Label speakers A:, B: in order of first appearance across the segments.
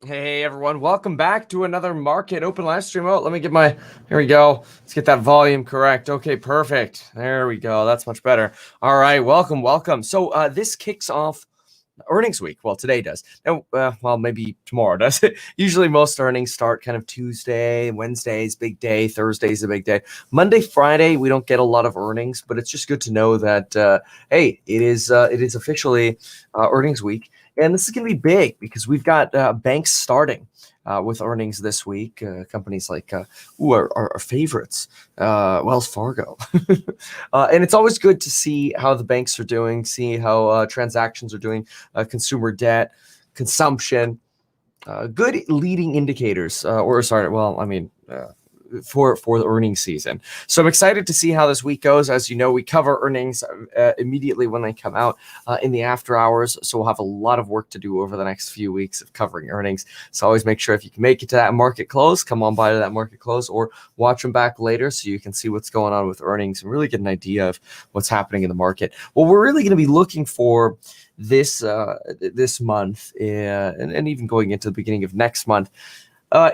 A: Hey everyone, welcome back to another market open live stream. Oh, let me get here we go. Let's get that volume correct. Okay, perfect. There we go. That's much better. All right, welcome. So this kicks off earnings week. Well, today does. No, well, maybe tomorrow does. Usually most earnings start kind of Tuesday, Wednesday's big day, Thursday's a big day. Monday, Friday, we don't get a lot of earnings, but it's just good to know that, hey, it is officially earnings week. And this is going to be big because we've got banks starting with earnings this week. Companies like our favorites, Wells Fargo. And it's always good to see how the banks are doing, see how transactions are doing, consumer debt, consumption, good leading indicators. For the earnings season. So I'm excited to see how this week goes. As you know, we cover earnings immediately when they come out in the after hours. So we'll have a lot of work to do over the next few weeks of covering earnings. So always make sure if you can make it to that market close, come on by to that market close or watch them back later so you can see what's going on with earnings and really get an idea of what's happening in the market. Well, we're really going to be looking for this month and even going into the beginning of next month.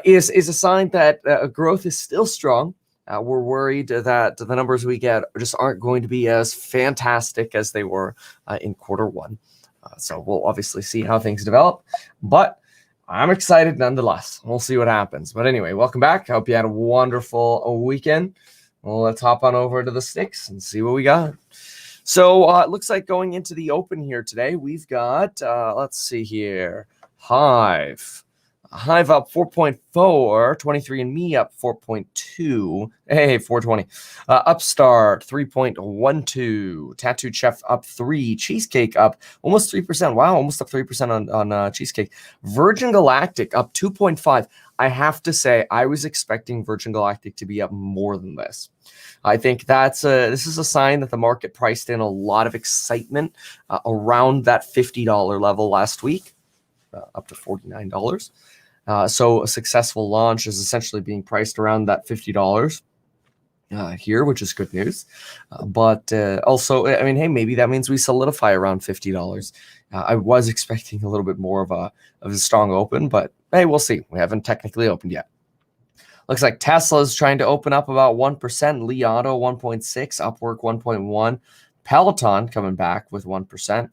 A: Is a sign that growth is still strong. We're worried that the numbers we get just aren't going to be as fantastic as they were in quarter one. So we'll obviously see how things develop, but I'm excited nonetheless. We'll see what happens. But anyway, welcome back. I hope you had a wonderful weekend. Well, let's hop on over to the sticks and see what we got. So it looks like going into the open here today, we've got, let's see here, Hive up 4.4, 23andMe up 4.2. Hey, 420. Upstart 3.12. Tattooed Chef up 3. Cheesecake up almost 3%. Wow, almost up 3% on Cheesecake. Virgin Galactic up 2.5. I have to say, I was expecting Virgin Galactic to be up more than this. I think this is a sign that the market priced in a lot of excitement around that $50 level last week, up to $49. So a successful launch is essentially being priced around that $50 here, which is good news. But also, I mean, hey, maybe that means we solidify around $50. I was expecting a little bit more of a strong open, but hey, we'll see. We haven't technically opened yet. Looks like Tesla's trying to open up about 1%. Li Auto 1.6, Upwork 1.1, Peloton coming back with 1%.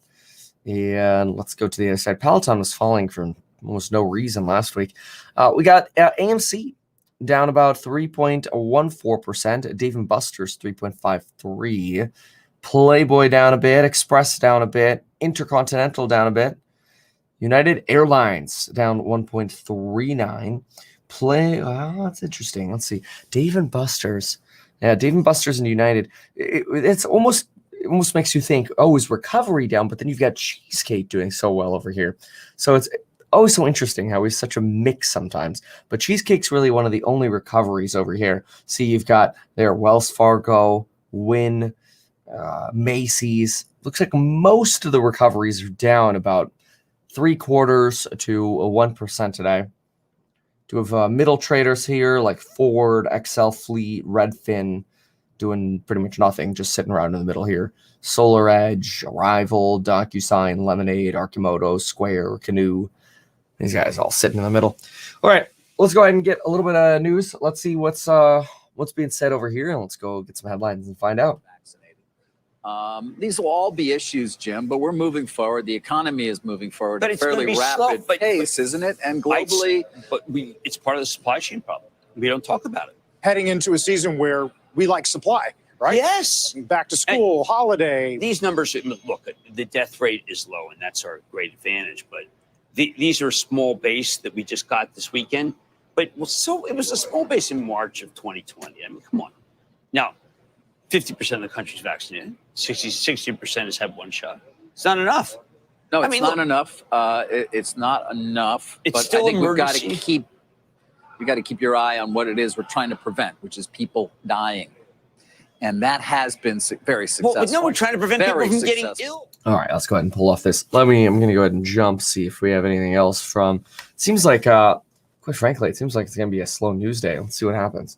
A: And let's go to the other side. Peloton was falling for almost no reason last week. We got AMC down about 3.14%. Dave & Buster's 3.53. Playboy down a bit. Express down a bit. Intercontinental down a bit. United Airlines down 1.39. That's interesting. Let's see. Dave & Buster's. Yeah, Dave & Buster's and United. It almost makes you think, oh, is recovery down? But then you've got Cheesecake doing so well over here. So it's always so interesting how he's such a mix sometimes. But Cheesecake's really one of the only recoveries over here. See, you've got there Wells Fargo, Wynn, Macy's. Looks like most of the recoveries are down about 0.75% to 1% today. Do have middle traders here like Ford, XL Fleet, Redfin doing pretty much nothing, just sitting around in the middle here. Solar Edge, Arrival, DocuSign, Lemonade, Arcimoto, Square, Canoe. These guys all sitting in the middle. All right, let's go ahead and get a little bit of news. Let's see what's being said over here, and let's go get some headlines and find out.
B: These will all be issues, Jim, but we're moving forward. The economy is moving forward at a fairly rapid pace, isn't it? And globally,
C: it's part of the supply chain problem. We don't talk about it.
D: Heading into a season where we like supply, right?
C: Yes.
D: Back to school, holoday.
C: These numbers, look, the death rate is low, and that's our great advantage. But these are a small base that we just got this weekend. But it was a small base in March of 2020. I mean, come on. Now, 50% of the country's vaccinated. 60% has had one shot. It's not enough.
B: No, it's not enough. It's not enough.
C: It's
B: but
C: still
B: I think
C: emergency.
B: we got to keep your eye on what it is we're trying to prevent, which is people dying. And that has been very successful.
C: Well, no, we're trying to prevent people from getting ill.
A: All right, let's go ahead and pull off this. I'm going to go ahead and jump, see if we have anything else from. Seems like, quite frankly, it seems like it's going to be a slow news day. Let's see what happens.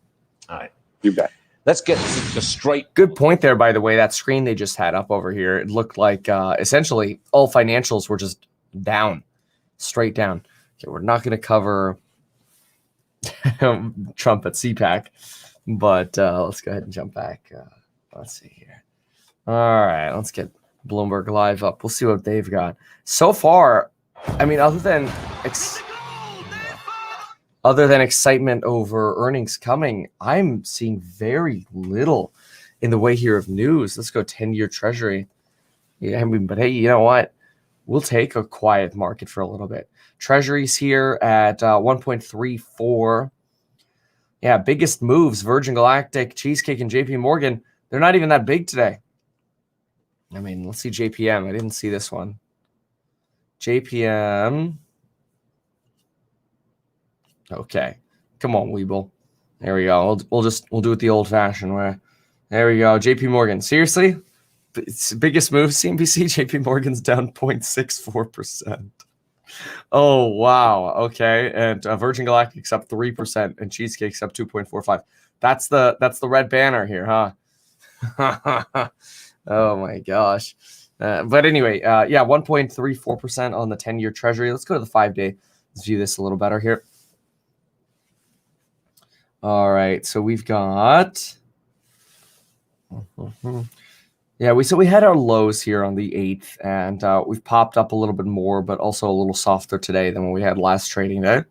E: All right, you bet. Let's get the straight.
A: Good point there, by the way. That screen they just had up over here, it looked like essentially all financials were just down, straight down. Okay, we're not going to cover Trump at CPAC, but let's go ahead and jump back. Let's see here. All right, let's get Bloomberg Live up. We'll see what they've got. So far, I mean, other than excitement over earnings coming, I'm seeing very little in the way here of news. Let's go 10-year Treasury. Yeah, I mean, but hey, you know what? We'll take a quiet market for a little bit. Treasuries here at 1.34. Yeah, biggest moves, Virgin Galactic, Cheesecake, and JP Morgan. They're not even that big today. I mean, let's see JPM. I didn't see this one. JPM. Okay. Come on, Weeble. There we go. We'll do it the old-fashioned way. There we go. JP Morgan. Seriously? It's biggest move, CNBC. JP Morgan's down 0.64%. Oh, wow. Okay. And Virgin Galactic's up 3% and Cheesecake's up 2.45. That's the red banner here, huh? Oh my gosh. But anyway, yeah, 1.34% on the 10-year Treasury. Let's go to the 5-day. Let's view this a little better here. All right, so we've got yeah, we had our lows here on the 8th, and we've popped up a little bit more, but also a little softer today than what we had last trading day.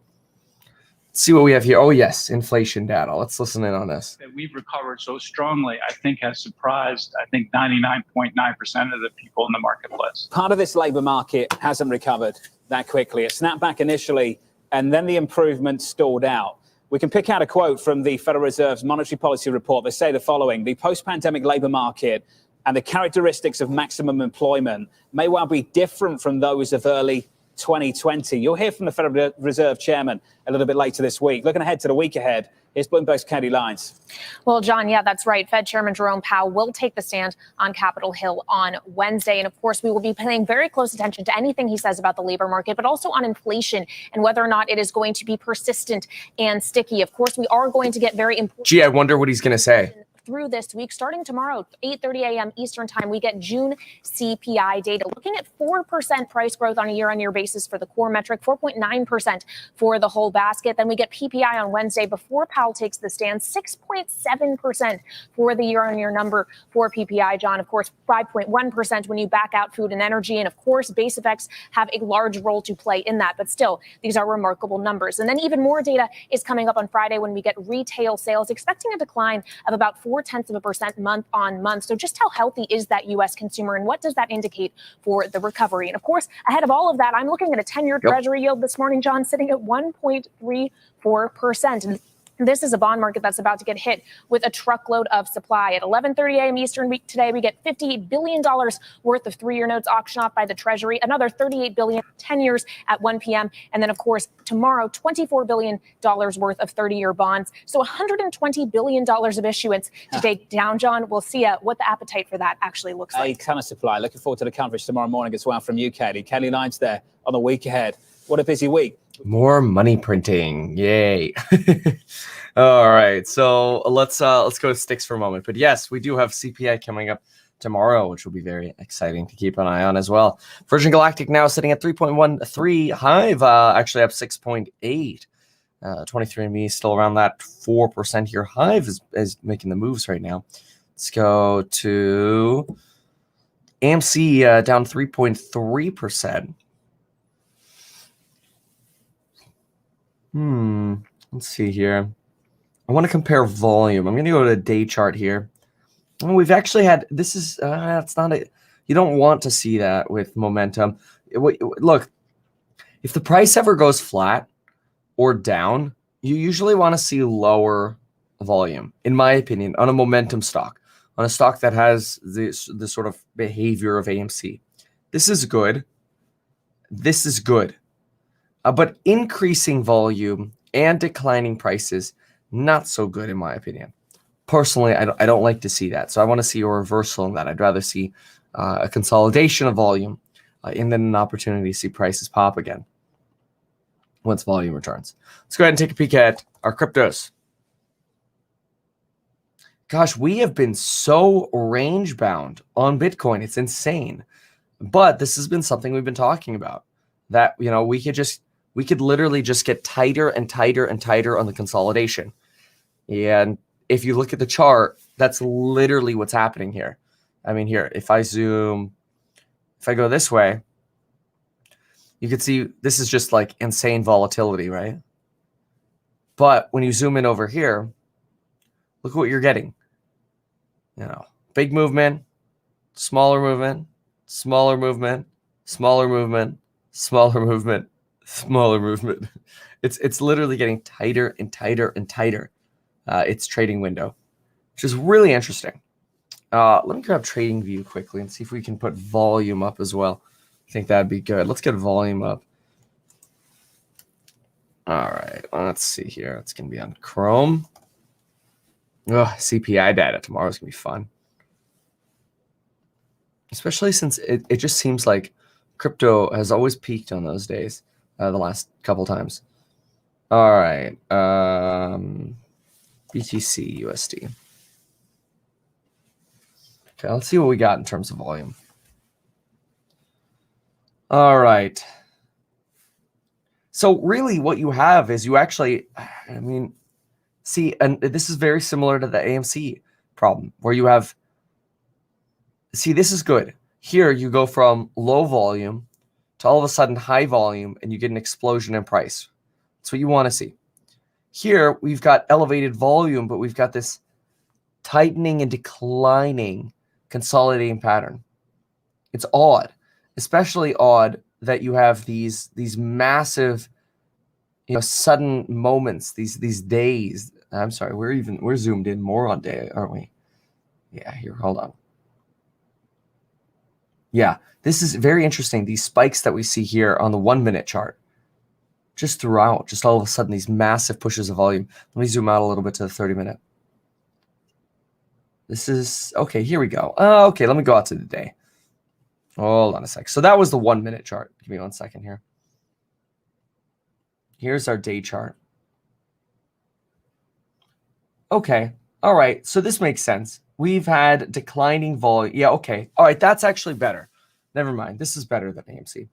A: Let's see what we have here. Oh, yes, inflation data. Let's listen in on this.
F: That we've recovered so strongly, I think, has surprised, 99.9% of the people in the marketplace.
G: Part of this labor market hasn't recovered that quickly. It snapped back initially, and then the improvement stalled out. We can pick out a quote from the Federal Reserve's monetary policy report. They say the following: the post-pandemic labor market and the characteristics of maximum employment may well be different from those of early 2020. You'll hear from the Federal Reserve Chairman a little bit later this week. Looking ahead to the week ahead, here's Bloomberg's Katie Lyons.
H: Well, John, yeah, that's right. Fed Chairman Jerome Powell will take the stand on Capitol Hill on Wednesday. And of course, we will be paying very close attention to anything he says about the labor market, but also on inflation and whether or not it is going to be persistent and sticky. Of course, we are going to get very important.
A: Gee, I wonder what he's going to say.
H: Through this week, starting tomorrow, 8:30 a.m. Eastern time, we get June CPI data, looking at 4% price growth on a year-on-year basis for the core metric, 4.9% for the whole basket. Then we get PPI on Wednesday before Powell takes the stand, 6.7% for the year-on-year number for PPI, John. Of course, 5.1% when you back out food and energy. And of course, base effects have a large role to play in that. But still, these are remarkable numbers. And then even more data is coming up on Friday when we get retail sales, expecting a decline of about 0.4% month on month. So just how healthy is that U.S. consumer, and what does that indicate for the recovery? And of course, ahead of all of that, I'm looking at a 10-year Treasury yield this morning, John, sitting at 1.34%. And this is a bond market that's about to get hit with a truckload of supply. At 11:30 a.m. Eastern week today, we get $58 billion worth of 3-year notes auctioned off by the Treasury, another $38 billion 10 years at 1 p.m. And then, of course, tomorrow, $24 billion worth of 30-year bonds. So $120 billion of issuance to take down, John. We'll see what the appetite for that actually looks like.
G: A ton of supply. Looking forward to the coverage tomorrow morning as well from you, Katie. Katie Lyons there on the week ahead. What a busy week.
A: More money printing. Yay. All right. So let's go to sticks for a moment. But yes, we do have CPI coming up tomorrow, which will be very exciting to keep an eye on as well. Virgin Galactic now sitting at 3.13. Hive actually up 6.8. 23andMe still around that 4% here. Hive is making the moves right now. Let's go to AMC down 3.3%. Let's see here. I want to compare volume. I'm going to go to a day chart here. Well, we've actually had, this is, it's not a, you don't want to see that with momentum. Look, if the price ever goes flat or down, you usually want to see lower volume, in my opinion, on a momentum stock, on a stock that has this sort of behavior of AMC. This is good. This is good. But increasing volume and declining prices, not so good in my opinion. Personally, I don't like to see that. So I want to see a reversal in that. I'd rather see a consolidation of volume and then an opportunity to see prices pop again once volume returns. Let's go ahead and take a peek at our cryptos. Gosh, we have been so range bound on Bitcoin. It's insane. But this has been something we've been talking about, that, you know, we could just we could literally just get tighter and tighter and tighter on the consolidation. And if you look at the chart, that's literally what's happening here. I mean, here, if I go this way, you can see this is just like insane volatility, right? But when you zoom in over here, look what you're getting. You know, big movement, smaller movement, smaller movement, smaller movement, smaller movement, smaller movement. It's literally getting tighter and tighter and tighter. Its trading window, which is really interesting. Let me grab Trading View quickly and see if we can put volume up as well. I think that'd be good. Let's get volume up. All right, let's see here. It's going to be on Chrome. CPI data tomorrow is going to be fun. Especially since it just seems like crypto has always peaked on those days, the last couple times. All right. BTC USD. Okay, let's see what we got in terms of volume. All right. So really what you have is you actually, I mean, see, and this is very similar to the AMC problem where you have, see, this is good. Here you go from low volume to all of a sudden high volume and you get an explosion in price. That's what you want to see. Here we've got elevated volume, but we've got this tightening and declining consolidating pattern. It's odd, especially odd that you have these massive, you know, sudden moments, these days. I'm sorry, we're zoomed in more on day, aren't we? Yeah, here, hold on. Yeah, this is very interesting. These spikes that we see here on the 1 minute chart, just throughout, just all of a sudden, these massive pushes of volume. Let me zoom out a little bit to the 30 minute. This is, okay, here we go. Okay, let me go out to the day. Hold on a sec. So that was the 1 minute chart. Give me 1 second here. Here's our day chart. Okay, all right, so this makes sense. We've had declining volume. Yeah, okay. All right, that's actually better. Never mind. This is better than AMC.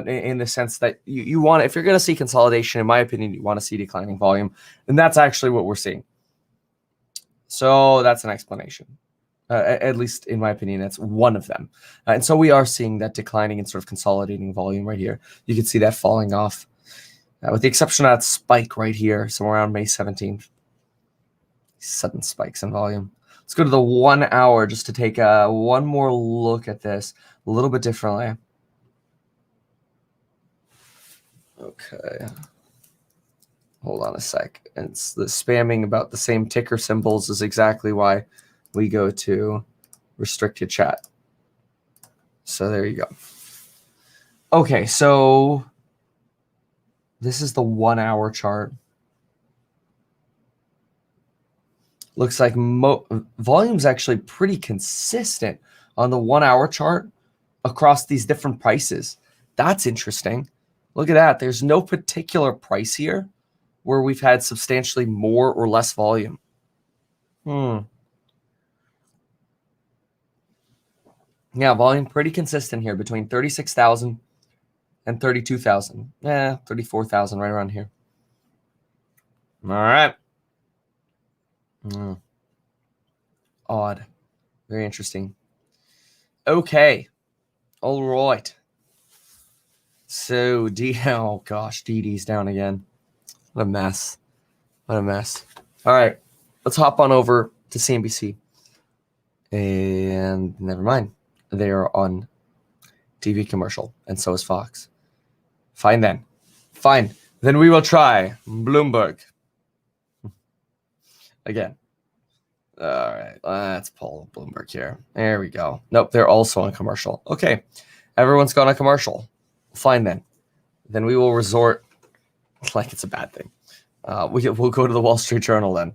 A: In the sense that you want, if you're going to see consolidation, in my opinion, you want to see declining volume. And that's actually what we're seeing. So that's an explanation. At least in my opinion, that's one of them. And so we are seeing that declining and sort of consolidating volume right here. You can see that falling off with the exception of that spike right here, somewhere around May 17th. Sudden spikes in volume. Let's go to the 1 hour just to take one more look at this a little bit differently. Okay. Hold on a sec. It's the spamming about the same ticker symbols is exactly why we go to restricted chat. So there you go. Okay, so this is the 1 hour chart. Looks like volume's actually pretty consistent on the 1 hour chart across these different prices. That's interesting. Look at that. There's no particular price here where we've had substantially more or less volume. Yeah, volume pretty consistent here between 36,000 and 32,000. 34,000 right around here. All right. Odd. Very interesting. Okay. All right. So, oh gosh, DD's down again. What a mess. What a mess. All right. Let's hop on over to CNBC. And never mind. They are on TV commercial, and so is Fox. Fine then. Fine. Then we will try Bloomberg. Again. All right. Let's pull Bloomberg here. There we go. Nope, they're also on commercial. Okay. Everyone's gone on commercial. Fine then. Then we will resort like it's a bad thing. We'll go to the Wall Street Journal then.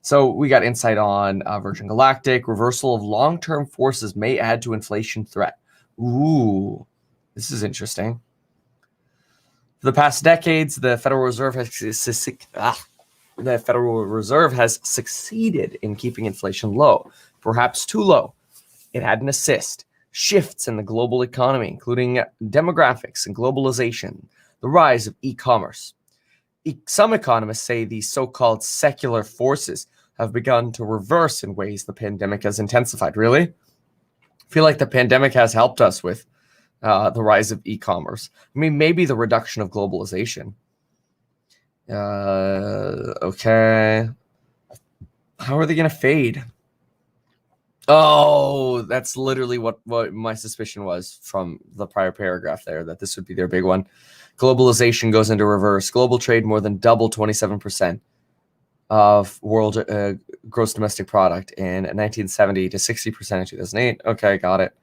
A: So we got insight on Virgin Galactic. Reversal of long-term forces may add to inflation threat. Ooh, this is interesting. For the past decades, the Federal Reserve has succeeded in keeping inflation low, perhaps too low. It had an assist. Shifts in the global economy, including demographics and globalization, the rise of e-commerce. Some economists say these so-called secular forces have begun to reverse in ways the pandemic has intensified. Really? I feel like the pandemic has helped us with the rise of e-commerce. I mean, maybe the reduction of globalization. Okay. How are they going to fade? Oh, that's literally what my suspicion was from the prior paragraph there, that this would be their big one. Globalization goes into reverse. Global trade more than doubled 27% of world gross domestic product in 1970 to 60% in 2008. Okay, got it.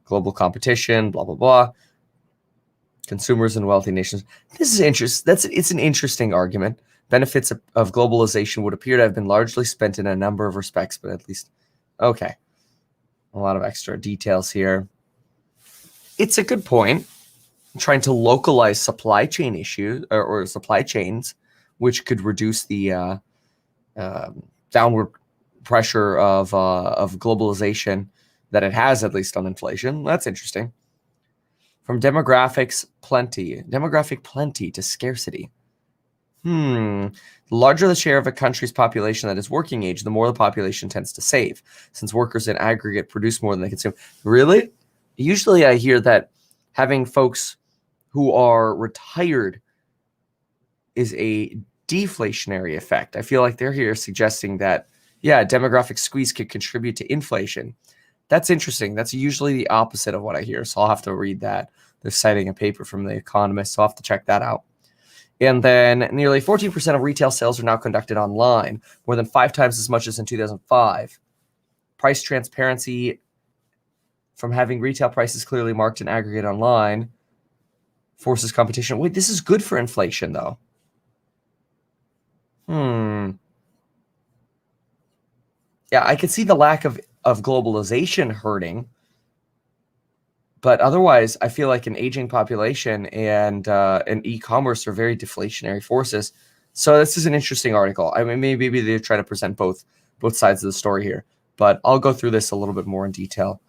A: Global competition, blah, blah, blah. Consumers and wealthy nations. This is interesting. It's an interesting argument. Benefits of globalization would appear to have been largely spent in a number of respects, but at least, okay. A lot of extra details here. It's a good point. Trying to localize supply chain issues or supply chains, which could reduce the downward pressure of globalization that it has, at least on inflation. That's interesting. From demographic plenty to scarcity. The larger the share of a country's population that is working age, the more the population tends to save, since workers in aggregate produce more than they consume. Really? Usually I hear that having folks who are retired is a deflationary effect. I feel like they're here suggesting that, yeah, demographic squeeze could contribute to inflation. That's interesting. That's usually the opposite of what I hear, so I'll have to read that. They're citing a paper from The Economist, so I'll have to check that out. And then nearly 14% of retail sales are now conducted online, more than 5 times as much as in 2005. Price transparency from having retail prices clearly marked in aggregate online forces competition. Wait, this is good for inflation, though. Yeah, I could see the lack of globalization hurting. But otherwise, I feel like an aging population and e-commerce are very deflationary forces. So this is an interesting article. I mean, maybe they're trying to present both sides of the story here. But I'll go through this a little bit more in detail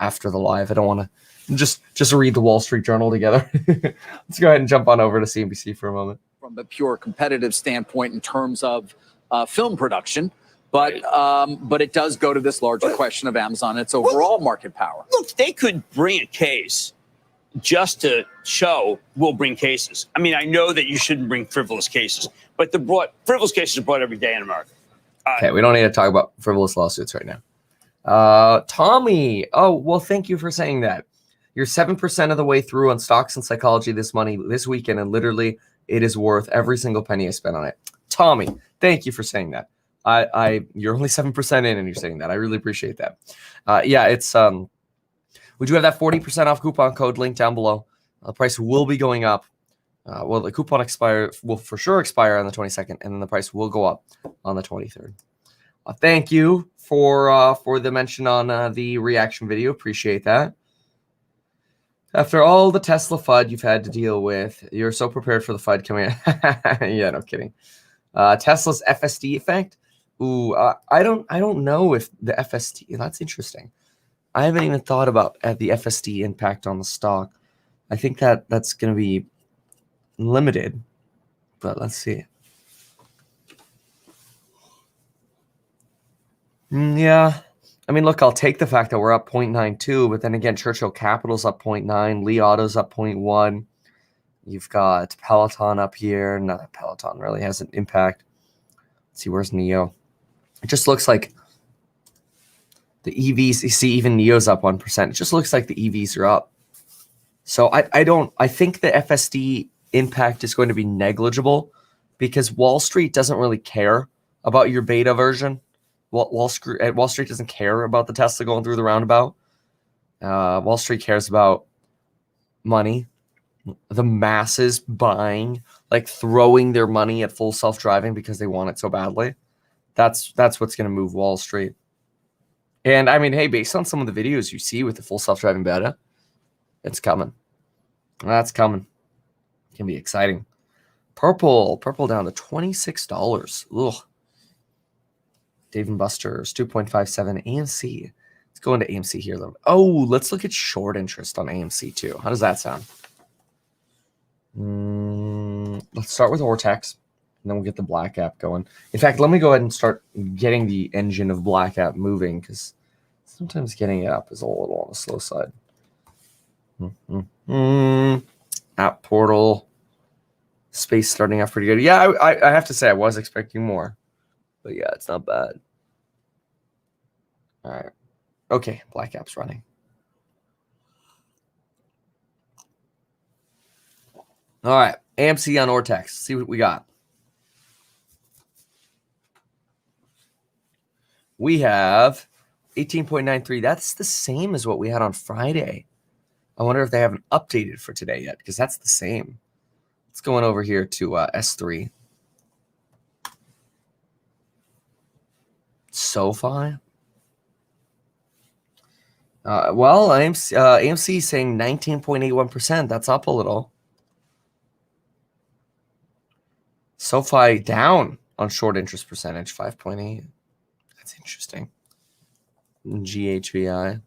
A: after the live. I don't want to just read the Wall Street Journal together. Let's go ahead and jump on over to CNBC for a moment.
B: From a pure competitive standpoint in terms of film production. But it does go to this larger question of Amazon and its overall market power.
C: Look, they could bring a case just to show we'll bring cases. I mean, I know that you shouldn't bring frivolous cases, but frivolous cases are brought every day in America.
A: Okay, we don't need to talk about frivolous lawsuits right now. Tommy, oh, well, thank you for saying that. You're 7% of the way through on Stocks and Psychology this weekend, and literally it is worth every single penny I spent on it. Tommy, thank you for saying that. You're only 7% in and you're saying that. I really appreciate that. Yeah, it's we do have that 40% off coupon code link down below. The price will be going up. Well, the coupon will for sure expire on the 22nd, and then the price will go up on the 23rd. Thank you for the mention on the reaction video. Appreciate that. After all the Tesla FUD you've had to deal with, you're so prepared for the FUD coming in. Yeah, no kidding. Tesla's FSD effect. Ooh, I don't know if the FSD. That's interesting. I haven't even thought about the FSD impact on the stock. I think that's going to be limited, but let's see. Yeah, I mean, look, I'll take the fact that we're up 0.92, but then again, Churchill Capital's up 0.9, Lee Auto's up 0.1. You've got Peloton up here. Not that Peloton really has an impact. Let's see, where's NEO? It just looks like the EVs. You see, even NEO's up 1%. It just looks like the EVs are up. So I think the FSD impact is going to be negligible because Wall Street doesn't really care about your beta version. Wall Street doesn't care about the Tesla going through the roundabout. Wall Street cares about money. The masses buying, like throwing their money at full self-driving because they want it so badly. That's what's going to move Wall Street. And I mean, hey, based on some of the videos you see with the full self-driving beta, it's coming. That's coming. It can be exciting. Purple down to $26. Ugh. Dave & Buster's 2.57 AMC. Let's go into AMC here a little bit. Oh, let's look at short interest on AMC too. How does that sound? let's start with Ortex, and then we'll get the Black App going. In fact, let me go ahead and start getting the engine of Black App moving, because sometimes getting it up is a little on the slow side. App portal. Space starting off pretty good. Yeah, I have to say I was expecting more. But yeah, it's not bad. All right. Okay, Black App's running. All right, AMC on Ortex. See what we got. We have 18.93. That's the same as what we had on Friday. I wonder if they haven't updated for today yet, because that's the same. Let's go on over here to S3. SoFi. Well, AMC is saying 19.81%. That's up a little. SoFi down on short interest percentage, 5.8. That's interesting. GHVI.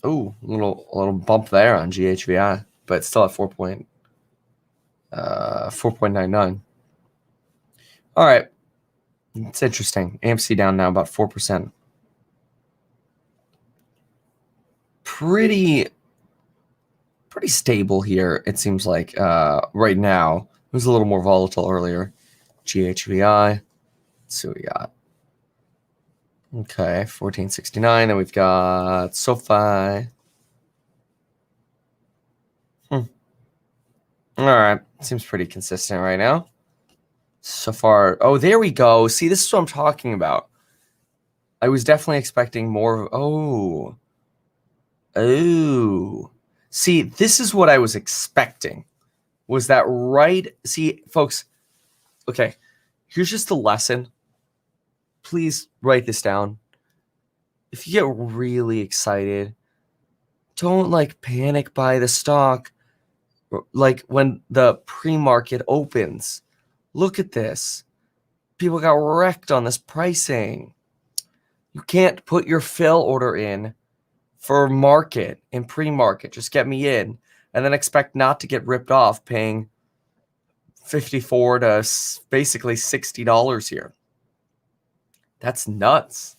A: Oh, a little bump there on GHVI, but it's still at 4.99. All right. It's interesting. AMC down now about 4%. Pretty stable here, it seems like, right now. It was a little more volatile earlier. GHVI. Let's see what we got. Okay, 1469. And we've got SoFi. All right. Seems pretty consistent right now. So far. Oh, there we go. See, this is what I'm talking about. I was definitely expecting more. Oh. See, this is what I was expecting. Was that right? See, folks. Okay. Here's just a lesson. Please write this down. If you get really excited, don't panic buy the stock when the pre-market opens. Look at this. People got wrecked on this pricing. You can't put your fill order in for market and pre-market. Just get me in and then expect not to get ripped off paying $54 to basically $60 here. That's nuts.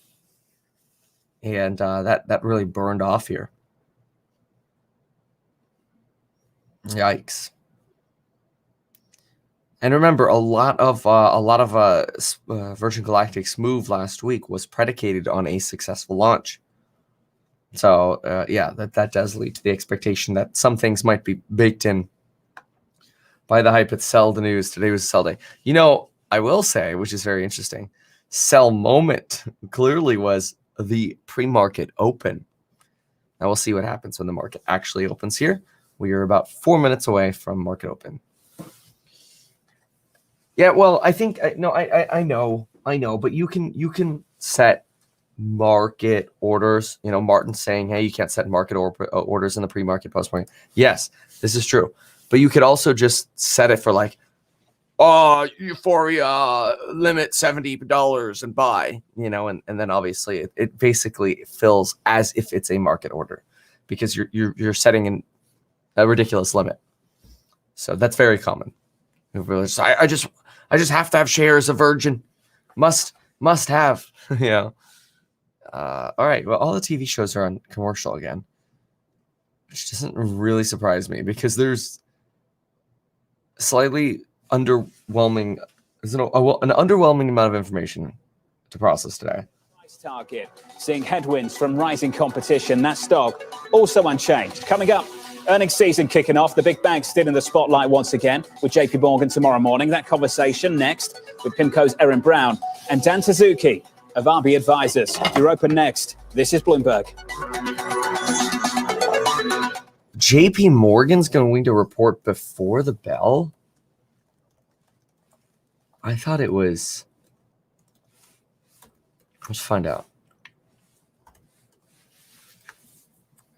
A: And that really burned off here. Yikes. And remember, a lot of Virgin Galactic's move last week was predicated on a successful launch. So yeah, that does lead to the expectation that some things might be baked in by the hype at Sell the News. Today was a sell day. I will say, which is very interesting, sell moment clearly was the pre-market open. Now we'll see what happens when the market actually opens here. We are about 4 minutes away from market open. Yeah, well, I think I know, but you can set market orders. Martin's saying, hey, you can't set market orders in the pre-market, post-market. Yes, this is true, but you could also just set it for Euphoria limit $70 and buy. And then obviously it basically fills as if it's a market order, because you're setting in a ridiculous limit. So that's very common. I just have to have shares of Virgin. Must have. All right. Well, all the TV shows are on commercial again, which doesn't really surprise me, because there's slightly underwhelming. There's an underwhelming amount of information to process today.
G: Price target seeing headwinds from rising competition. That stock also unchanged. Coming up, earnings season kicking off. The big banks still in the spotlight once again with JP Morgan tomorrow morning. That conversation next with PIMCO's Erin Brown and Dan Suzuki of RB Advisors. You're open next. This is Bloomberg.
A: JP Morgan's going to report before the bell? I thought it was. Let's find out.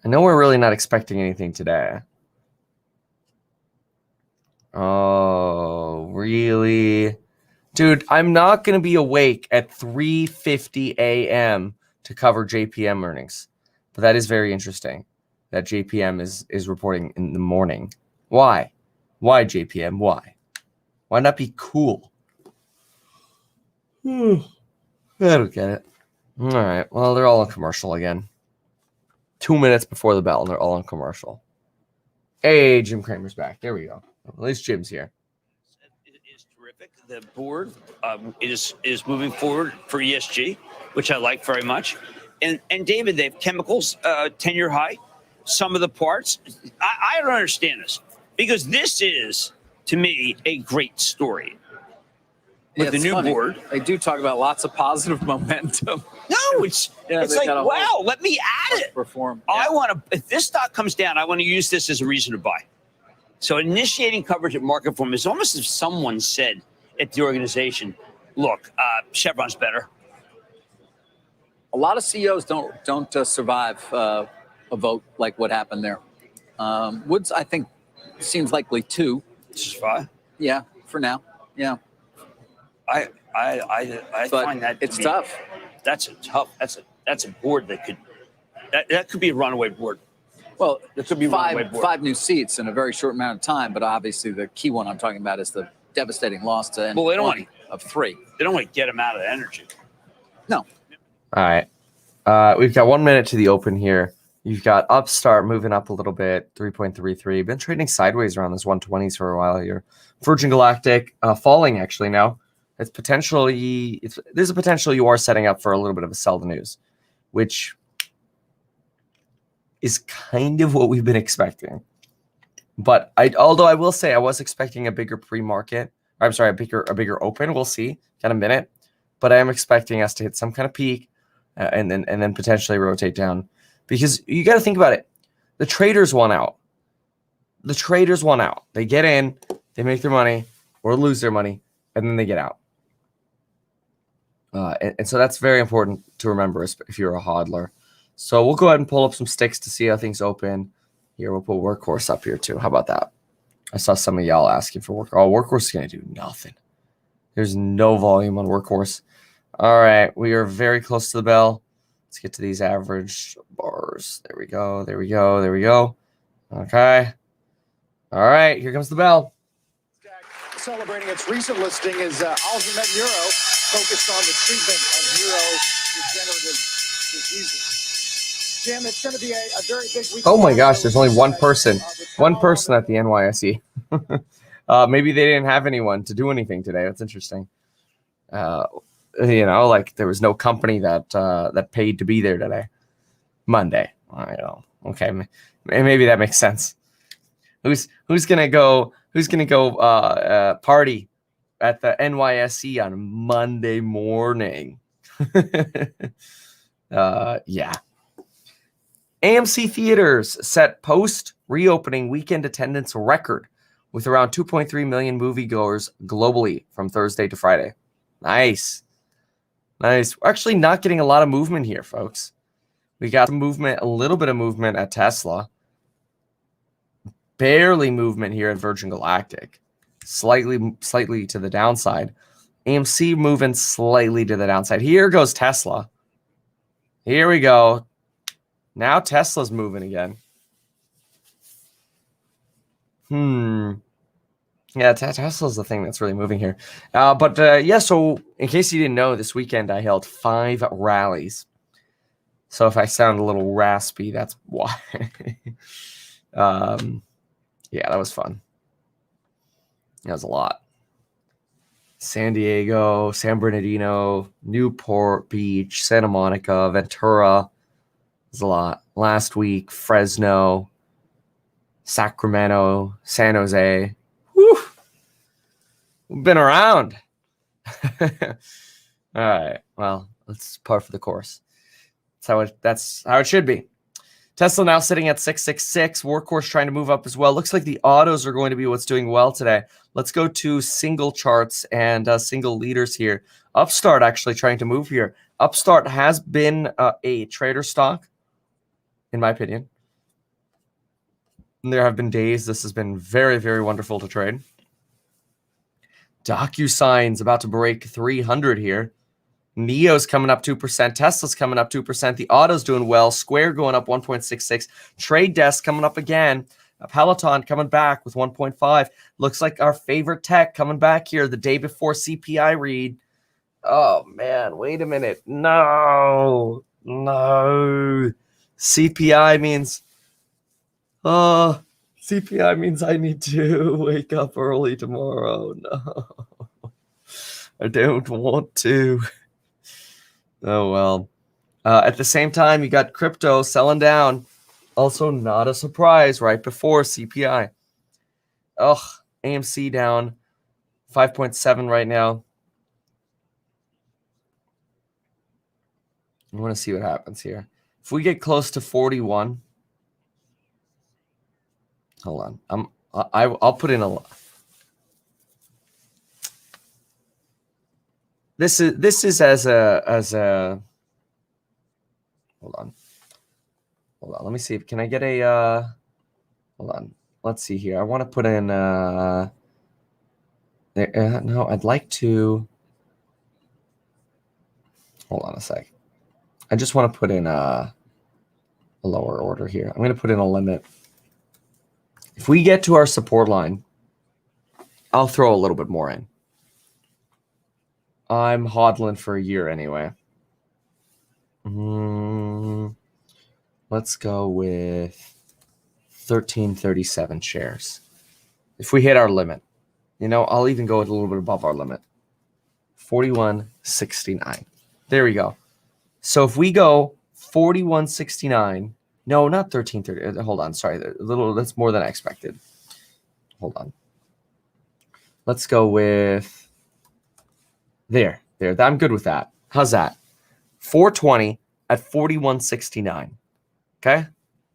A: I know we're really not expecting anything today. Oh, really? Dude, I'm not going to be awake at 3:50 a.m. to cover JPM earnings. But that is very interesting that JPM is reporting in the morning. Why? Why, JPM? Why? Why not be cool? I don't get it. All right. Well, they're all on commercial again. 2 minutes before the bell, and they're all on commercial. Hey, Jim Cramer's back. There we go. At least Jim's here.
C: It is terrific. The board is moving forward for ESG, which I like very much. And David, they have chemicals 10-year high. Some of the parts, I don't understand this, because this is, to me, a great story. With the new
B: funny.
C: board,
B: They do talk about lots of positive momentum.
C: no, it's like, wow, let me add it.
B: Perform.
C: I want to, if this stock comes down, I want to use this as a reason to buy. So initiating coverage at market form is almost as if someone said at the organization, look, Chevron's better.
B: A lot of CEOs don't survive a vote like what happened there. Woods, I think, seems likely to.
C: This is fine.
B: Yeah, for now. Yeah.
C: I
B: But
C: find that
B: it's tough.
C: That's a board that could be a runaway board.
B: Well,
C: There could be runaway board.
B: five new seats in a very short amount of time, but obviously the key one I'm talking about is the devastating loss to
C: Well, they don't
B: one of 3.
C: They don't want to get him out of energy.
B: No.
A: All right. We've got 1 minute to the open here. You've got Upstart moving up a little bit, 3.33. Been trading sideways around this 120s for a while here. Virgin Galactic falling actually now. There's a potential you are setting up for a little bit of a sell the news, which is kind of what we've been expecting. But although I will say I was expecting a bigger pre-market, I'm sorry, a bigger open. We'll see, got a minute, but I am expecting us to hit some kind of peak and then potentially rotate down, because you got to think about it. The traders want out. They get in, they make their money or lose their money, and then they get out. And so that's very important to remember if you're a hodler. So we'll go ahead and pull up some sticks to see how things open. Here, we'll put Workhorse up here too. How about that? I saw some of y'all asking for Workhorse is going to do nothing. There's no volume on Workhorse. All right, we are very close to the bell. Let's get to these average bars. There we go. Okay. All right, here comes the bell.
D: Celebrating its recent listing is Alzheimer's Neuro, focused on the treatment of neurodegenerative diseases. Jim, it's going to be a very big week.
A: Oh my gosh, there's only one person at the NYSE. Maybe they didn't have anyone to do anything today. That's interesting. Like there was no company that paid to be there today. Monday. I know. Okay, maybe that makes sense. Who's gonna go party at the NYSE on Monday morning? Yeah. AMC Theaters set post-reopening weekend attendance record with around 2.3 million moviegoers globally from Thursday to Friday. Nice. We're actually not getting a lot of movement here, folks. We got some movement, a little bit of movement at Tesla. Barely movement here at Virgin Galactic. Slightly to the downside. AMC moving slightly to the downside. Here goes Tesla. Here we go. Now Tesla's moving again. Yeah, Tesla's the thing that's really moving here. So in case you didn't know, this weekend I held 5 rallies. So if I sound a little raspy, that's why. Yeah, that was fun. That was a lot. San Diego, San Bernardino, Newport Beach, Santa Monica, Ventura. There's a lot. Last week, Fresno, Sacramento, San Jose. Woo! We've been around. All right. Well, let's par for the course. That's how it should be. Tesla now sitting at 666. Workhorse trying to move up as well. Looks like the autos are going to be what's doing well today. Let's go to single charts and single leaders here. Upstart actually trying to move here. Upstart has been a trader stock, in my opinion. And there have been days this has been very, very wonderful to trade. DocuSign's about to break 300 here. NIO's coming up 2%. Tesla's coming up 2%. The auto's doing well. Square going up 1.66. Trade Desk coming up again. Peloton coming back with 1.5. Looks like our favorite tech coming back here the day before CPI read. Oh, man, wait a minute. No. CPI means I need to wake up early tomorrow. No. I don't want to. Oh, well. At the same time, you got crypto selling down. Also, not a surprise right before CPI. Ugh, AMC down 5.7 right now. I want to see what happens here. If we get close to 41, hold on. I'll put in a. This is as a. Hold on. Let me see. Can I get a? Hold on. Let's see here. I want to put in. No, I'd like to. Hold on a sec. I just want to put in a lower order here. I'm going to put in a limit. If we get to our support line, I'll throw a little bit more in. I'm hodling for a year anyway. Let's go with 1337 shares. If we hit our limit, I'll even go with a little bit above our limit. 41.69. There we go. So if we go 41.69, no, not 1330. Hold on, sorry, that's more than I expected. Hold on. Let's go with there. I'm good with that. How's that? 420 at 41.69. Okay,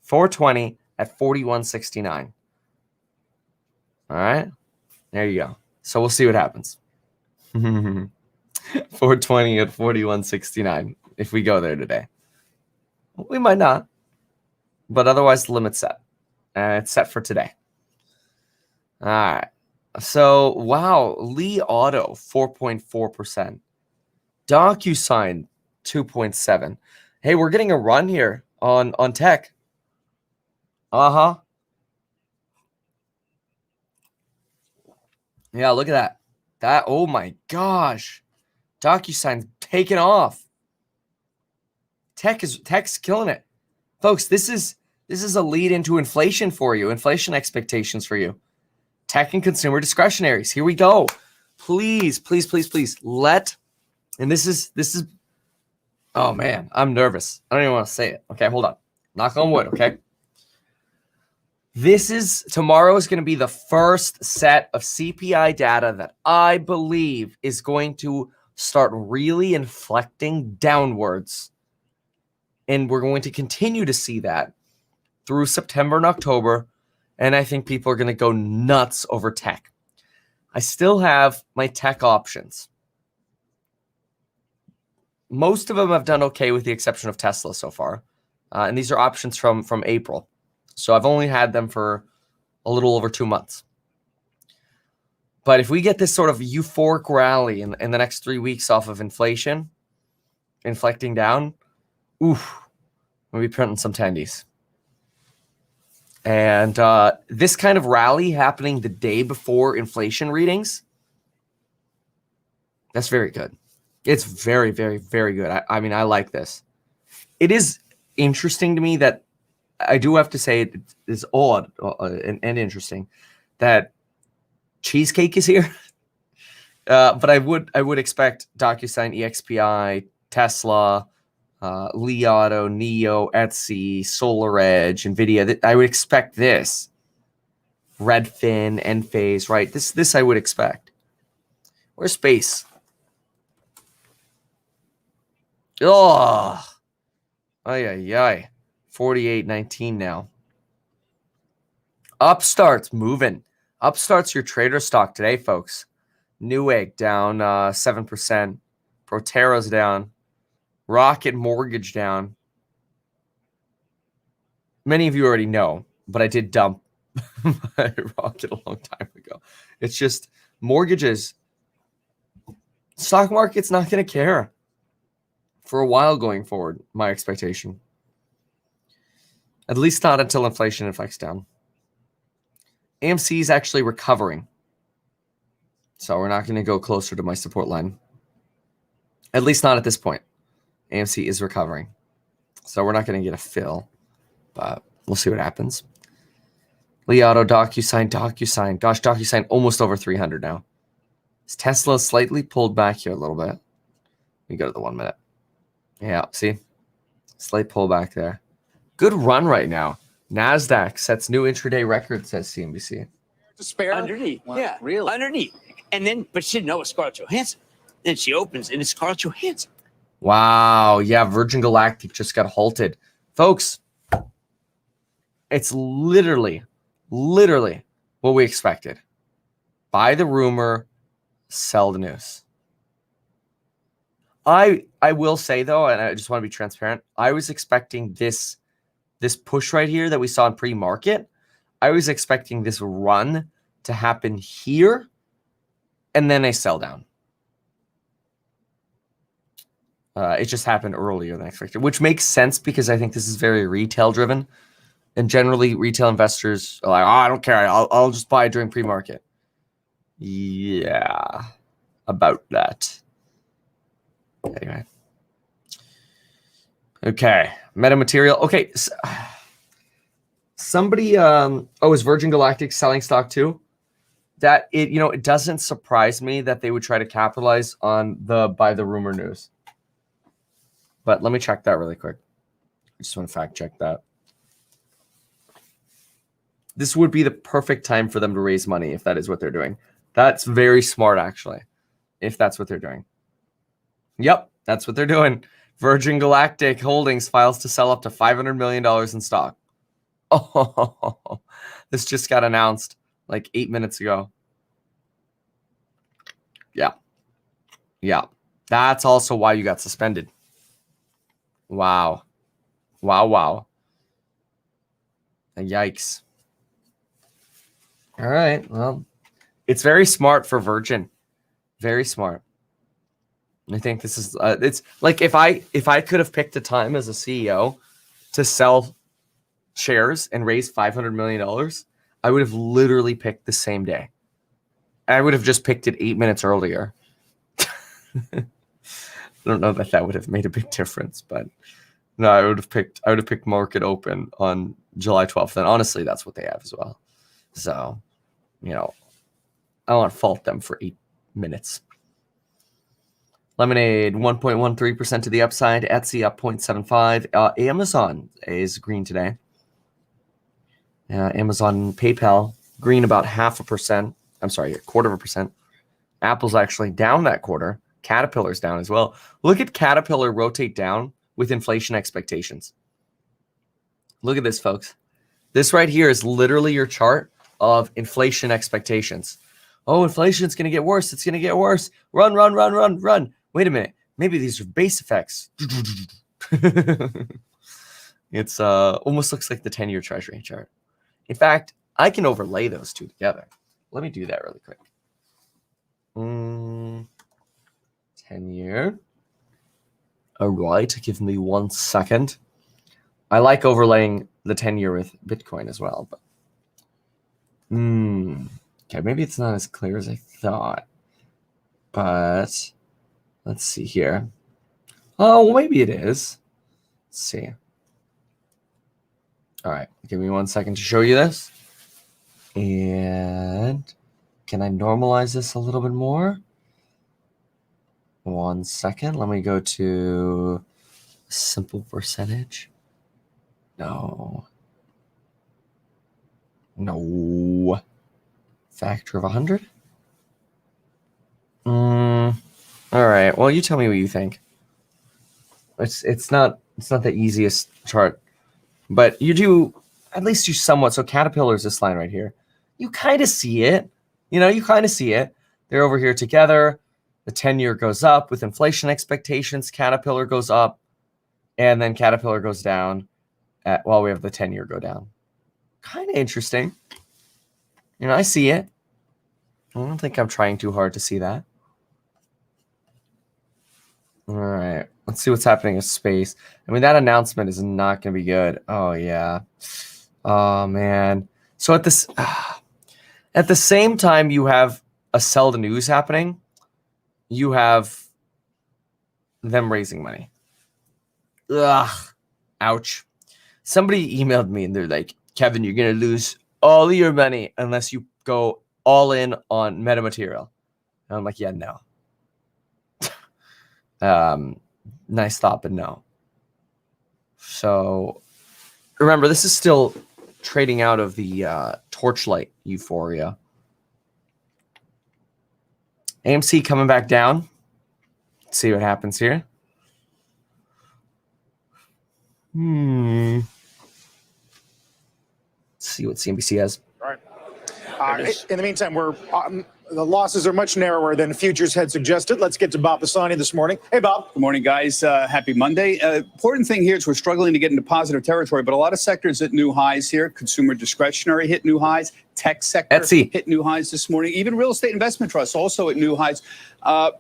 A: 420 at 41.69. All right, there you go. So we'll see what happens. 420 at 41.69. If we go there today, we might not, but otherwise the limit's set. It's set for today. All right. So wow, Lee Auto 4.4%, DocuSign 2.7. Hey, we're getting a run here on tech. Yeah, look at that. Oh my gosh, DocuSign's taking off. Tech's killing it, folks. This is a lead into inflation for you, inflation expectations for you. Tech and consumer discretionaries. Here we go. Please. And this is. Oh man, I'm nervous. I don't even want to say it. Okay, hold on. Knock on wood. Okay. Tomorrow is going to be the first set of CPI data that I believe is going to start really inflecting downwards. And we're going to continue to see that through September and October. And I think people are going to go nuts over tech. I still have my tech options. Most of them have done okay with the exception of Tesla so far. And these are options from April. So I've only had them for a little over 2 months. But if we get this sort of euphoric rally in the next 3 weeks off of inflation, inflecting down, oof, we'll be printing some tendies. And this kind of rally happening the day before inflation readings, that's very good. It's very, very, very good. I mean, I like this. It is interesting to me that I do have to say it is odd and interesting that Cheesecake is here. But I would expect DocuSign, EXPI, Tesla, Li Auto, Neo, Etsy, SolarEdge, NVIDIA. I would expect this. Redfin, Enphase, right? This I would expect. Where's Space? Oh, ay. 48.19 now. Upstart's moving. Upstart's your trader stock today, folks. Newegg down 7%. Proterra's down. Rocket Mortgage down. Many of you already know, but I did dump my Rocket a long time ago. It's just mortgages. Stock market's not going to care for a while going forward, my expectation. At least not until inflation inflects down. AMC is actually recovering. So we're not going to go closer to my support line. At least not at this point. AMC is recovering. So we're not going to get a fill. But we'll see what happens. Li Auto, DocuSign. Gosh, DocuSign almost over 300 now. Is Tesla slightly pulled back here a little bit? Let me go to the 1 minute. Yeah, see? Slight pullback there. Good run right now. NASDAQ sets new intraday record, says CNBC.
D: To spare?
C: Underneath.
B: Wow,
C: Yeah,
B: really?
C: underneath. And then, but she didn't know it was Scarlett Johansson. Then she opens and it's Scarlett Johansson.
A: Wow. Yeah, Virgin Galactic just got halted. Folks, it's literally what we expected. Buy the rumor, sell the news. I will say, though, and I just want to be transparent, I was expecting this push right here that we saw in pre-market. I was expecting this run to happen here and then a sell down. It just happened earlier than expected, which makes sense because I think this is very retail driven. And generally, retail investors are like, oh, I don't care. I'll just buy during pre-market. Yeah, about that. Anyway. Okay, metamaterial. Okay, somebody, is Virgin Galactic selling stock too? That it doesn't surprise me that they would try to capitalize on the buy the rumor news. But let me check that really quick. I just want to fact check that. This would be the perfect time for them to raise money if that is what they're doing. That's very smart, actually, if that's what they're doing. Yep, that's what they're doing. Virgin Galactic Holdings files to sell up to $500 million in stock. Oh, this just got announced like 8 minutes ago. Yeah. That's also why you got suspended. Wow. Yikes. All right. Well, it's very smart for Virgin. Very smart. I think this is it's like if I could have picked a time as a CEO to sell shares and raise $500 million, I would have literally picked the same day. I would have just picked it 8 minutes earlier. I don't know that would have made a big difference, but no, I would have picked market open on July 12th. And honestly, that's what they have as well. So, I don't want to fault them for 8 minutes. Lemonade, 1.13% to the upside. Etsy up 0.75. Amazon is green today. Amazon, PayPal, green about 0.5%. I'm sorry, 0.25%. Apple's actually down that quarter. Caterpillar's down as well. Look at Caterpillar rotate down with inflation expectations. Look at this, folks. This right here is literally your chart of inflation expectations. Oh, inflation's going to get worse. It's going to get worse. Run. Wait a minute. Maybe these are base effects. It's almost looks like the 10-year treasury chart. In fact, I can overlay those two together. Let me do that really quick. 10-year. All right, give me 1 second. I like overlaying the 10-year with Bitcoin as well, but okay, maybe it's not as clear as I thought. But let's see here. Oh, well, maybe it is. Let's see. All right, give me 1 second to show you this. And can I normalize this a little bit more? 1 second. Let me go to simple percentage. No. Factor of 100? All right. Well, you tell me what you think. It's not the easiest chart, but you do at least you somewhat. So Caterpillar's this line right here. You kind of see it. You kind of see it. They're over here together. The 10-year goes up with inflation expectations. Caterpillar goes up, and then Caterpillar goes down while we have the 10-year go down. Kind of interesting. I see it. I don't think I'm trying too hard to see that. All right. Let's see what's happening in space. I mean, that announcement is not going to be good. Oh, yeah. Oh, man. So at this... At the same time, you have a sell the news happening. You have them raising money. Ugh. Ouch. Somebody emailed me and they're like, Kevin, you're going to lose all your money unless you go all in on metamaterial. And I'm like, yeah, no. Nice thought, but no. So remember, this is still trading out of the torchlight euphoria. AMC coming back down. Let's see what happens here. Let's see what CNBC has.
D: All right. In the meantime, we're the losses are much narrower than futures had suggested. Let's get to Bob Pisani this morning. Hey, Bob.
I: Good morning, guys. Happy Monday. Important thing here is we're struggling to get into positive territory, but a lot of sectors at new highs here. Consumer discretionary hit new highs. Tech sector hit new highs this morning. Even real estate investment trusts also at new highs.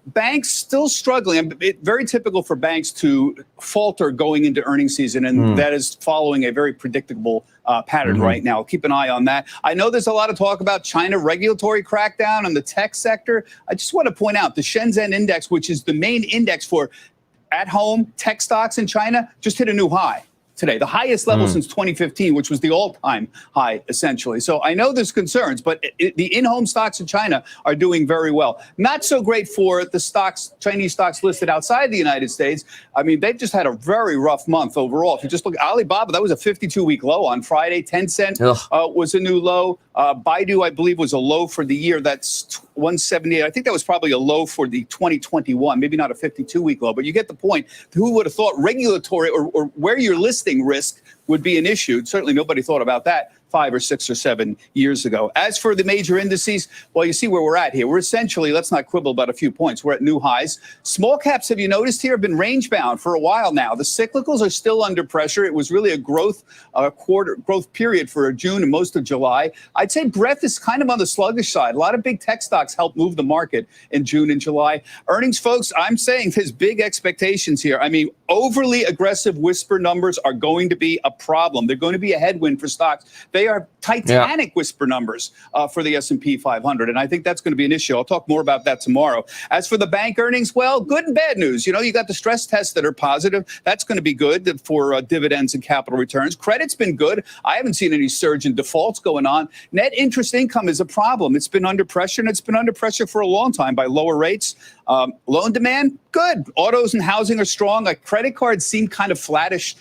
I: Banks still struggling. Very typical for banks to falter going into earnings season, and that is following a very predictable pattern right now. Keep an eye on that. I know there's a lot of talk about China regulatory crackdown on the tech sector. I just want to point out the Shenzhen index, which is the main index for at-home tech stocks in China, just hit a new high today, the highest level since 2015, which was the all-time high, essentially. So I know there's concerns, but the in-home stocks in China are doing very well. Not so great for the stocks, Chinese stocks listed outside the United States. I mean, they've just had a very rough month overall. If you just look at Alibaba, that was a 52-week low on Friday. Tencent was a new low. Baidu, I believe, was a low for the year. That's 178. I think that was probably a low for the 2021, maybe not a 52-week low, but you get the point. Who would have thought regulatory or where you're listing risk would be an issue? Certainly nobody thought about that 5 or 6 or 7 years ago. As for the major indices, well, you see where we're at here. We're essentially, let's not quibble about a few points. We're at new highs. Small caps, have you noticed here, have been range bound for a while now. The cyclicals are still under pressure. It was really a growth period for June and most of July. I'd say breadth is kind of on the sluggish side. A lot of big tech stocks helped move the market in June and July. Earnings, folks, I'm saying there's big expectations here. I mean, overly aggressive whisper numbers are going to be a problem. They're going to be a headwind for stocks. They are titanic whisper numbers for the S&P 500, and I think that's going to be an issue. I'll talk more about that tomorrow. As for the bank earnings, well, good and bad news. You know, you got the stress tests that are positive. That's going to be good for dividends and capital returns. Credit's been good. I haven't seen any surge in defaults going on. Net interest income is a problem. It's been under pressure, and it's been under pressure for a long time by lower rates. Loan demand, good. Autos and housing are strong. Like credit cards seem kind of flattish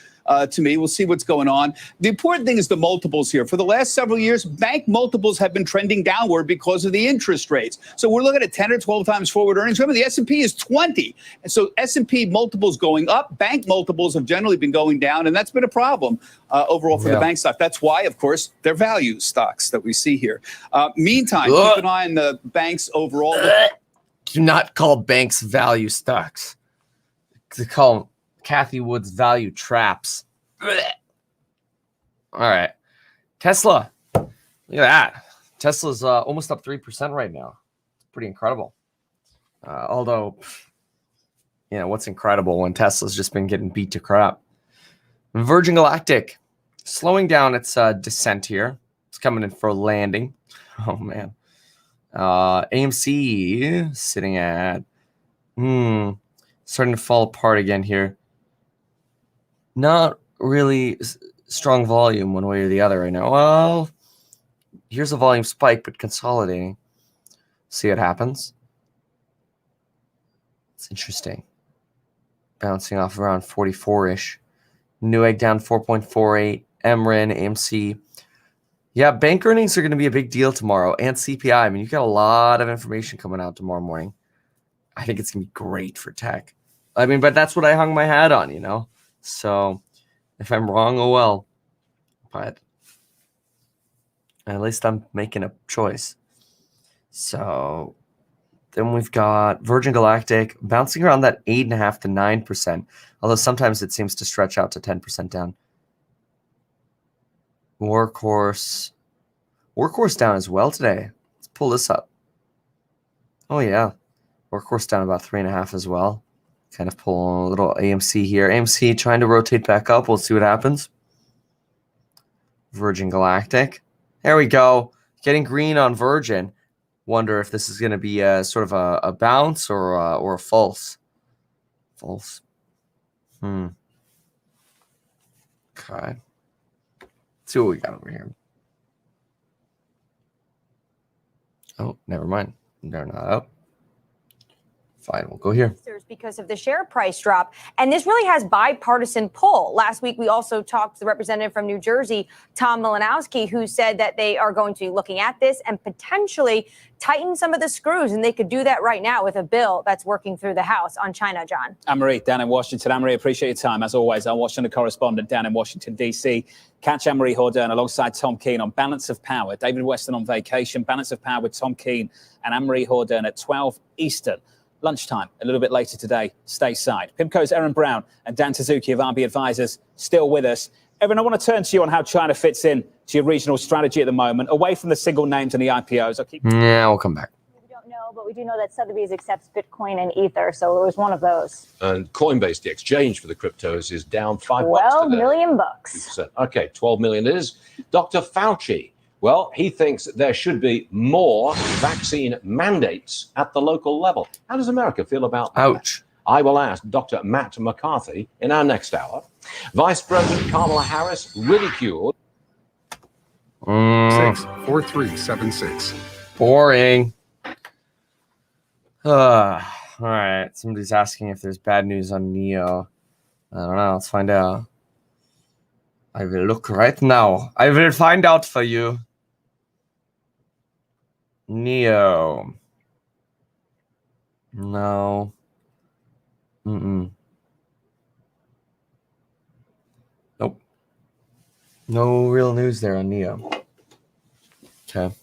I: to me. We'll see what's going on. The important thing is the multiples here. For the last several years, bank multiples have been trending downward because of the interest rates. So we're looking at 10 or 12 times forward earnings. Remember, the S&P is 20. And so S&P multiples going up. Bank multiples have generally been going down, and that's been a problem overall for the bank stock. That's why, of course, they're value stocks that we see here. Meantime, keep an eye on the banks overall.
A: Do not call banks value stocks. To call them Kathy Wood's value traps. All right. Tesla. Look at that. Tesla's almost up 3% right now. It's pretty incredible. Although, you know, what's incredible when Tesla's just been getting beat to crap. Virgin Galactic slowing down its descent here. It's coming in for a landing. Oh, man. AMC sitting at starting to fall apart again here. Not really strong volume one way or the other right now. Well, here's a volume spike, but consolidating. See what happens. It's interesting. Bouncing off around 44-ish. Newegg down 4.48. MRIN, AMC. Yeah, bank earnings are going to be a big deal tomorrow, and CPI. I mean, you've got a lot of information coming out tomorrow morning. I think it's going to be great for tech. I mean, but that's what I hung my hat on, you know? So if I'm wrong, oh well. But at least I'm making a choice. So then we've got Virgin Galactic bouncing around that 8.5 to 9%, although sometimes it seems to stretch out to 10% down. Workhorse down as well today. Let's pull this up. Oh yeah, Workhorse down about 3.5 as well. Kind of pull a little AMC here. AMC trying to rotate back up. We'll see what happens. Virgin Galactic. There we go. Getting green on Virgin. Wonder if this is going to be a sort of a bounce or a false. False. Okay. Let's see what we got over here. Oh, never mind. They're not up. Fine, we'll go here.
J: Because of the share price drop. And this really has bipartisan pull. Last week, we also talked to the representative from New Jersey, Tom Malinowski, who said that they are going to be looking at this and potentially tighten some of the screws. And they could do that right now with a bill that's working through the House on China, John.
G: Anne-Marie, down in Washington. Anne-Marie, appreciate your time. As always, our Washington correspondent down in Washington, D.C. Catch Anne-Marie Hordern alongside Tom Keene on Balance of Power. David Weston on vacation. Balance of Power with Tom Keene and Anne-Marie Hordern at 12 Eastern. Lunchtime, a little bit later today, stateside. PIMCO's Erin Brown and Dan Suzuki of RB Advisors still with us. Erin, I want to turn to you on how China fits in to your regional strategy at the moment, away from the single names and the IPOs.
A: Yeah, we'll come back.
K: We don't know, but we do know that Sotheby's accepts Bitcoin and Ether, so it was one of those.
E: And Coinbase, the exchange for the cryptos, is down $5
K: $12
E: today.
K: million.
E: Okay, 12 million it is. Dr. Fauci, well, he thinks there should be more vaccine mandates at the local level. How does America feel about that?
A: Ouch.
E: I will ask Dr. Matt McCarthy in our next hour. Vice President Kamala Harris ridiculed.
L: 64376.
A: Boring. All right. Somebody's asking if there's bad news on NEO. I don't know. Let's find out. I will look right now. I will find out for you. NEO. No. Nope. No real news there on NEO. Okay.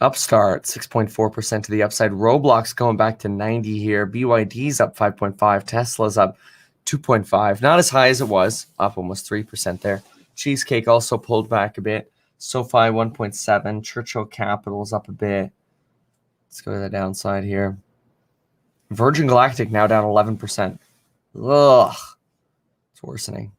A: Upstart, 6.4% to the upside. Roblox going back to 90 here. BYD's up 5.5. Tesla's up 2.5. Not as high as it was. Up almost 3% there. Cheesecake also pulled back a bit. SoFi 1.7. Churchill Capital's up a bit. Let's go to the downside here. Virgin Galactic now down 11%. Ugh. It's worsening.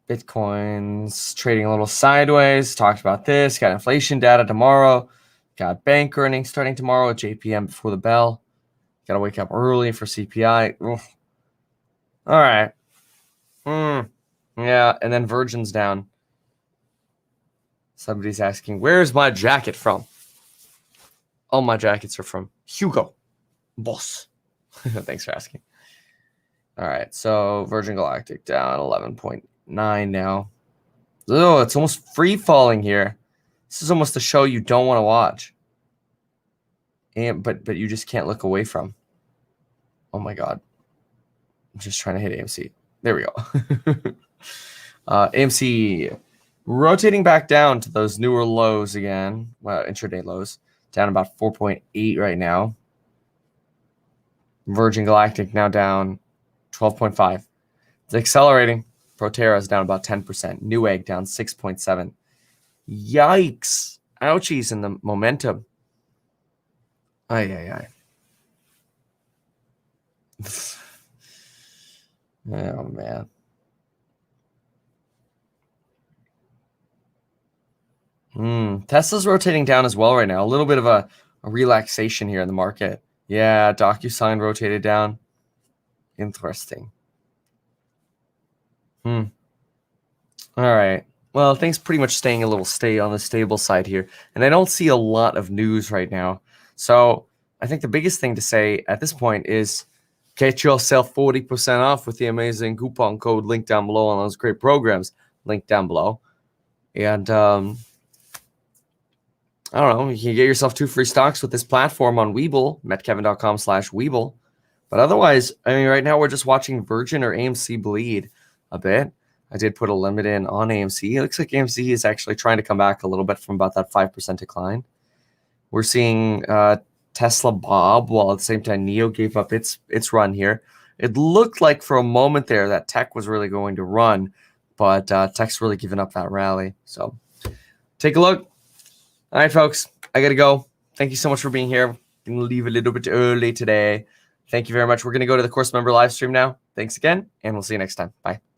A: Bitcoin's trading a little sideways. Talked about this. Got inflation data tomorrow. Got bank earnings starting tomorrow at JPM before the bell. Got to wake up early for CPI. Ugh. All right. Yeah, and then Virgin's down. Somebody's asking, where's my jacket from? All my jackets are from Hugo Boss. Thanks for asking. All right, so Virgin Galactic down 11.9 now. Oh, it's almost free falling here. This is almost a show you don't want to watch. And but you just can't look away from. Oh my God. I'm just trying to hit AMC. There we go. AMC rotating back down to those newer lows again. Well, intraday lows. Down about 4.8 right now. Virgin Galactic now down 12.5. It's accelerating. Proterra is down about 10%. Newegg down 6.7. Yikes. Ouchies in the momentum. Ay. Oh, man. Tesla's rotating down as well right now. A little bit of a relaxation here in the market. Yeah, DocuSign rotated down. Interesting. All right. Well, things pretty much staying a little on the stable side here. And I don't see a lot of news right now. So I think the biggest thing to say at this point is get yourself 40% off with the amazing coupon code linked down below on those great programs linked down below. And I don't know, you can get yourself 2 free stocks with this platform on Webull, metkevin.com/Webull. But otherwise, I mean, right now we're just watching Virgin or AMC bleed a bit. I did put a limit in on AMC. It looks like AMC is actually trying to come back a little bit from about that 5% decline. We're seeing Tesla bob, while at the same time NEO gave up its run here. It looked like for a moment there that tech was really going to run, but tech's really given up that rally. So take a look. All right, folks, I got to go. Thank you so much for being here. I'm going to leave a little bit early today. Thank you very much. We're going to go to the course member live stream now. Thanks again, and we'll see you next time. Bye.